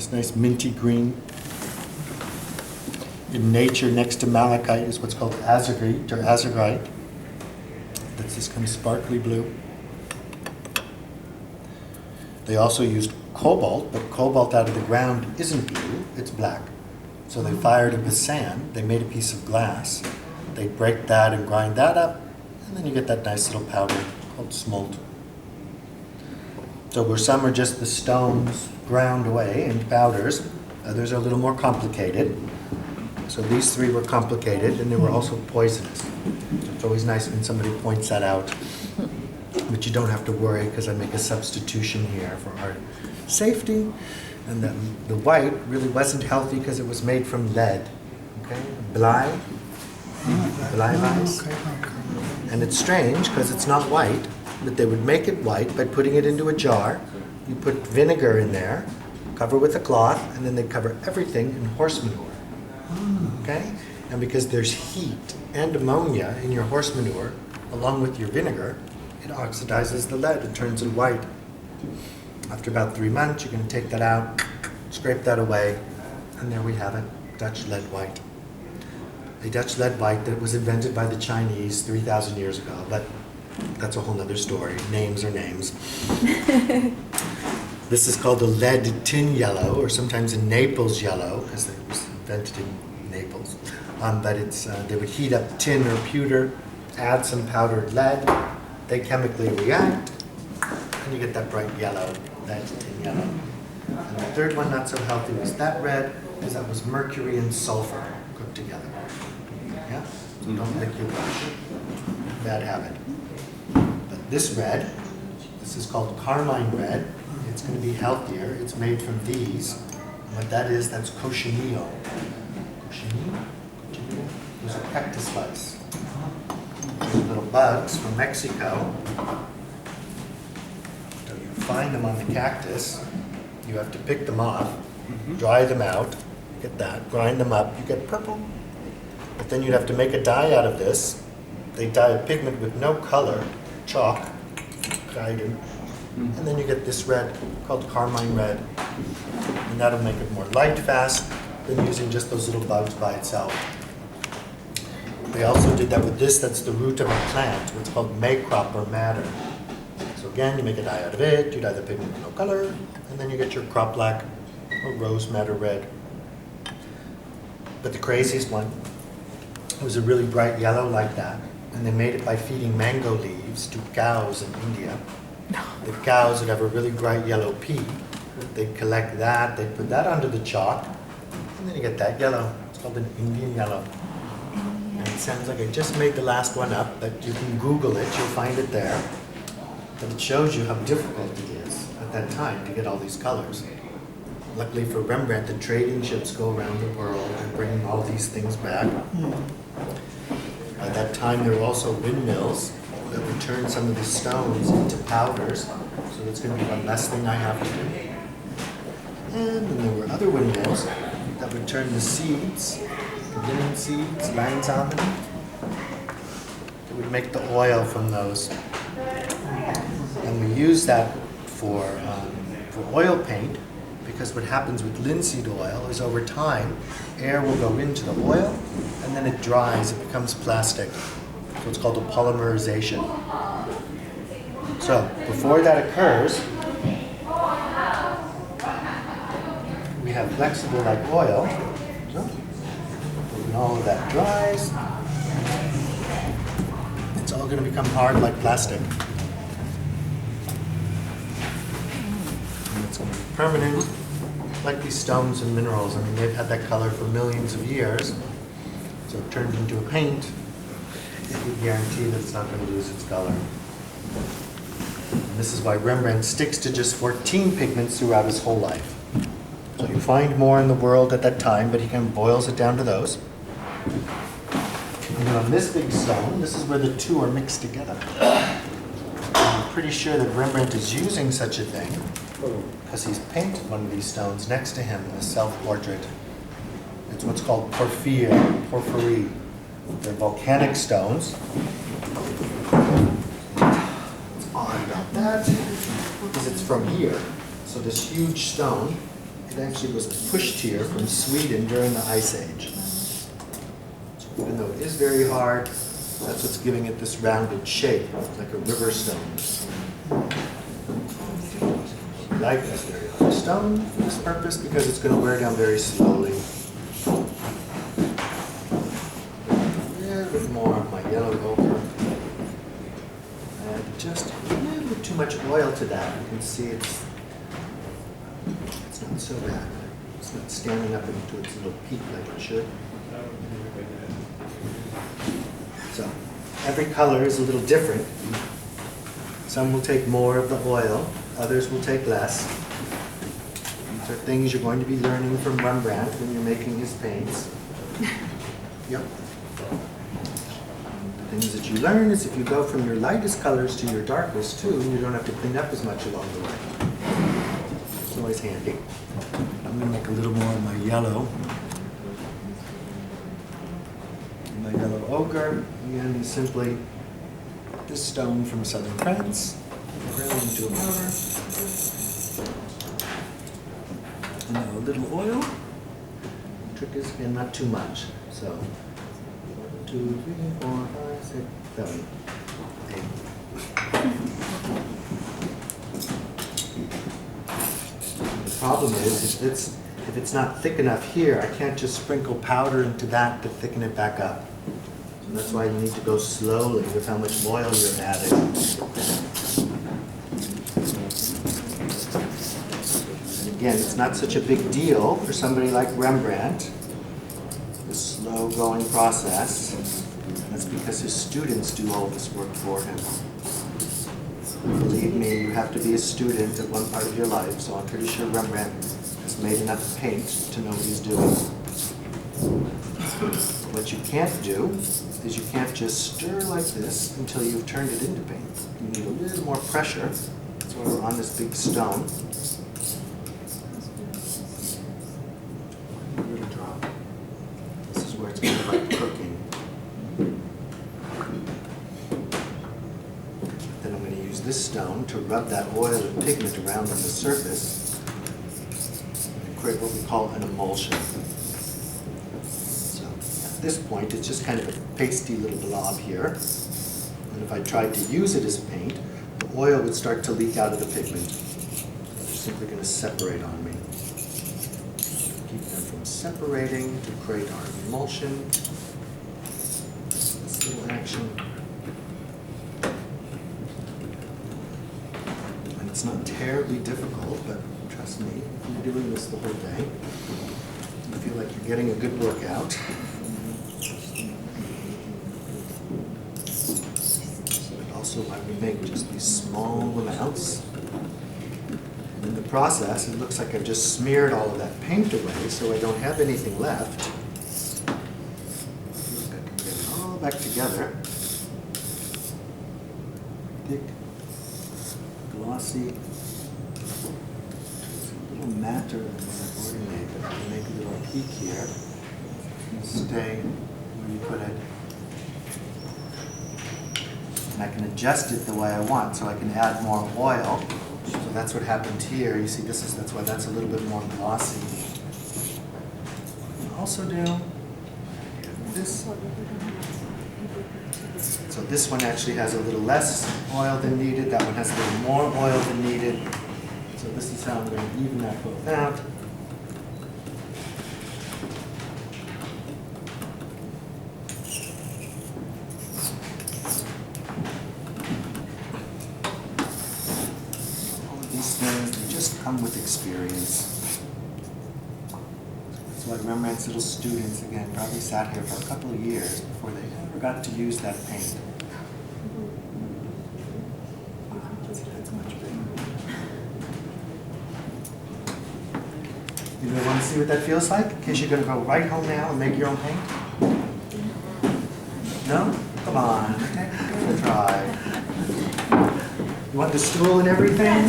this nice minty green. In nature, next to malachite is what's called azurite or azurite. That's this kind of sparkly blue. They also used cobalt, but cobalt out of the ground isn't blue, it's black. So they fired it with sand, they made a piece of glass, they break that and grind that up, and then you get that nice little powder called smolт. So where some are just the stones ground away into powders, others are a little more complicated. So these three were complicated, and they were also poisonous. So it's always nice when somebody points that out. But you don't have to worry, because I make a substitution here for our safety. And then the white really wasn't healthy because it was made from lead. Okay? Blei rice. And it's strange because it's not white, but they would make it white by putting it into a jar. You put vinegar in there, cover with a cloth, and then they cover everything in horse manure. Okay? And because there's heat and ammonia in your horse manure, along with your vinegar, it oxidizes the lead and turns it white. After about 3 months, you're going to take that out, scrape that away, and there we have it, Dutch lead white. A Dutch lead white that was invented by the Chinese 3,000 years ago, but that's a whole other story. Names are names. This is called a lead tin yellow, or sometimes a Naples yellow, because it was invented in Naples. But it's they would heat up tin or pewter, add some powdered lead, they chemically react, and you get that bright yellow, lead tin yellow. And the third one, not so healthy, was that red, because that was mercury and sulfur cooked together. Yeah? So don't lick your brush. Bad habit. But this red, this is called carmine red. It's going to be healthier. It's made from these. And what that is, that's cochineal. Cochineal? Those are cactus lice. Those little bugs from Mexico. So you find them on the cactus. You have to pick them off, dry them out, get that, grind them up, you get purple. But then you'd have to make a dye out of this. They dye a pigment with no color, chalk, kreiden, and then you get this red called carmine red. And that'll make it more light fast than using just those little bugs by itself. They also did that with this, that's the root of a plant, what's called maycrop or madder. So again, you make a dye out of it, you dye the pigment with no color, and then you get your crop black or rose madder red. But the craziest one was a really bright yellow like that, and they made it by feeding mango leaves to cows in India. The cows would have a really bright yellow pea. They'd collect that, they'd put that under the chalk, and then you get that yellow. It's called an Indian yellow. And it sounds like I just made the last one up, but you can Google it, you'll find it there. But it shows you how difficult it is at that time to get all these colors. Luckily for Rembrandt, the trading ships go around the world and bring all these things back. By that time, there were also windmills that would turn some of the stones into powders. So that's going to be one less thing I have to do. And then there were other windmills that would turn the seeds, linen seeds, leinsamen. It would make the oil from those. And we use that for oil paint, because what happens with linseed oil is over time, air will go into the oil, and then it dries, it becomes plastic. So it's called a polymerization. So before that occurs, we have flexible like oil. So when all of that dries, it's all going to become hard like plastic. And it's going to be permanent, like these stones and minerals. I mean, they've had that color for millions of years. So it turned into a paint. We guarantee that it's not going to lose its color. And this is why Rembrandt sticks to just 14 pigments throughout his whole life. So you find more in the world at that time, but he kind of boils it down to those. And then on this big stone, this is where the two are mixed together. I'm pretty sure that Rembrandt is using such a thing because he's painted one of these stones next to him in a self-portrait. It's what's called porphyry. They're volcanic stones. What's odd about that is it's from here. So this huge stone It actually was pushed here from Sweden during the Ice Age. So even though it is very hard, that's what's giving it this rounded shape, like a river stone. I like this very hard stone for this purpose because it's going to wear down very slowly. A little bit more of my yellow ochre. And just a little bit too much oil to that. You can see it's not so bad. It's not standing up into its little peak like it should. So every color is a little different. Some will take more of the oil, others will take less. These are things you're going to be learning from Rembrandt when you're making his paints. Yep. The things that you learn is if you go from your lightest colors to your darkest too, you don't have to clean up as much along the way. It's always handy. I'm going to make a little more of my yellow. My yellow ochre, again, is simply this stone from southern France, ground into a powder. And now a little oil. The trick is, again, not too much. So, 1, 2, 3, 4, 5, 6, 7, 8. The problem is, if it's not thick enough here, I can't just sprinkle powder into that to thicken it back up. And that's why you need to go slowly with how much oil you're adding. And again, it's not such a big deal for somebody like Rembrandt, this slow-going process. That's because his students do all this work for him. Believe me, you have to be a student at one part of your life, so I'm pretty sure Rembrandt has made enough paint to know what he's doing. What you can't do is you can't just stir like this until you've turned it into paint. You need a little more pressure. That's why we're on this big stone. A little drop. This is where it's kind of like cooking. Then I'm going to use this stone to rub that oil and pigment around on the surface and create what we call an emulsion. At this point, it's just kind of a pasty little blob here. And if I tried to use it as paint, the oil would start to leak out of the pigment. They're simply going to separate on me. Keep them from separating to create our emulsion. This little action. And it's not terribly difficult, but trust me, if you're doing this the whole day, you feel like you're getting a good workout. Also, why we make just these small amounts. And in the process, it looks like I've just smeared all of that paint away, so I don't have anything left. Look, I can get it all back together. Thick, glossy. It's a little matter than what I've already made, but I can make a little peak here. And stay where you put it. And I can adjust it the way I want, so I can add more oil. So that's what happened here. You see, that's why that's a little bit more glossy. And also do this. So this one actually has a little less oil than needed. That one has a little more oil than needed. So this is how I'm going to even that both out. With experience. That's why Rembrandt's little students, again, probably sat here for a couple of years before they ever got to use that paint. That's much bigger. You want to see what that feels like? In case you're going to go right home now and make your own paint? No? Come on, give it a try. You want the stool and everything?